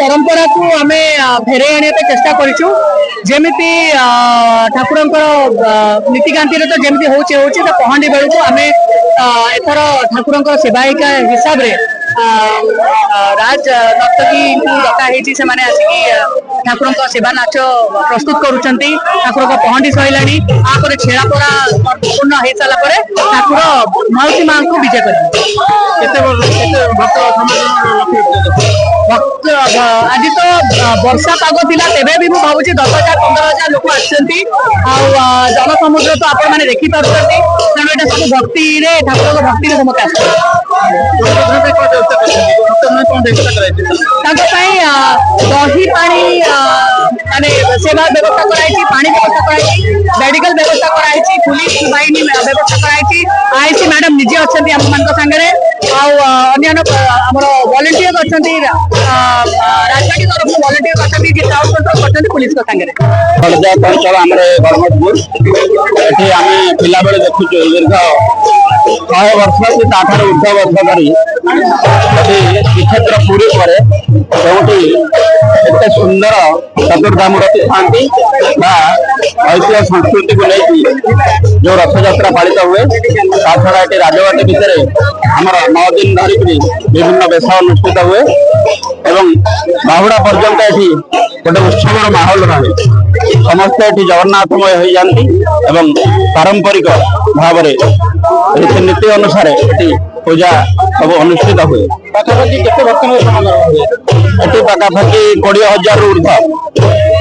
परंपरा को आम फेरे आने चेष्टा करूँ जमी ठाकुर नीतिकांति तो जमी हूँ पहंडी बेलू आम एथर ठाकुर सेवायिका हिसाब से राज नर्तकी डकाई से आसिकी ठाकुर सेवा नाच प्रस्तुत करुँच ठाकुर पहंडी सरला छेड़ा पड़ा पूर्ण हो सारापर ठाकुर मौसी माँ को विजय कर आज तो वर्षा पाग थिला तेबे भी भावुँ 10,000-15,000 लोक जनसमुद्र तो आपण मैंने देखी पार्टी तेणु यहाँ सब भक्ति ठाकुर भक्ति समस्त दही पानी माने सेवा व्यवस्था कराई पानी व्यवस्था कराई मेडिकल व्यवस्था कराई पुलिस बाहिनी व्यवस्था कराई आईसी मैडम निजे अच्छा आम मान सागर अन्य वॉलंटियर अच्छा राजधानी तरफ वॉलंटियर अच्छा पुलिस सागर पिला बेले देखु दीर्घ 100 वर्ष कि ताठार ऊर्ध वर्ष धरी श्रीक्षेत्र पुरी पर एत सुंदर चतुर्धामूर्ति था ऐतिह्य संस्कृति को लेकिन जो रथ यात्रा पालित हुए छड़ा ये राजघाट भितर आमर 9 दिन धरिक विभिन्न वेश अनुष्ठित हुए एवं बाहुड़ा पर्यंत ये गोटे उत्सव माहौल रहे समस्ते ये जगन्नाथमय हो जाती एवं पारंपरिक भाव रीतिनीति अनुसार ये पूजा सब अनुष्ठित हुए पाखापाखि पाखापाखि 20,000 ऊर्ध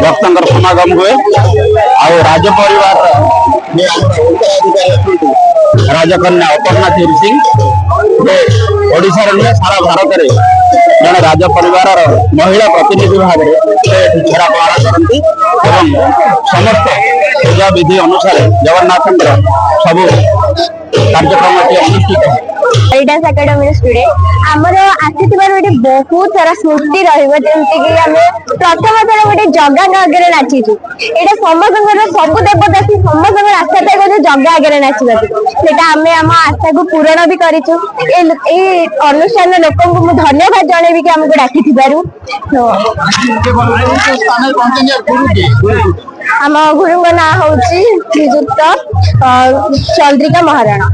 भक्तर समागम हुए राज परिवार राजकन्या अपर्णा धीर सिंह ओडिशा नुहे सारा भारत में जड़े राज परिवार महिला प्रतिनिधि भाव में छेड़ा पहरा करती समस्त पूजा विधि अनुसार जगन्नाथ सब कार्यक्रम अनुष्ठित डांस एकेडमी स्टूडेंट आमर आसीथिबार गोटे बहुत सारा स्मृति रहिबो जेमति कि आमे प्रथम थर गोटे जगह आगे नाचीचु एटा समस्त सब देवता से समस्त आशा था गोटे जगह आगे नाचवा सेटा आमे आम आशा को पूरण भी करिचु ए अनुष्ठान लोक को मु धन्यवाद जणेबी कि हमको डाकी थिबारु आम गुरु ना हूँ श्रीजुक्त चंद्रिका महाराणा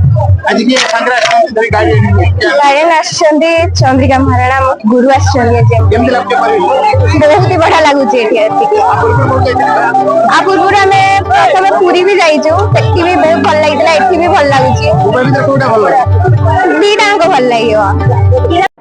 गार्डियन चंद्रिका महाराणा गुरु बहुत बढ़िया लगुच पूर्व आम प्रथम पुरी भी जाइचु भी बहुत भल लगी भी भल लगुच दीटा भल लगे।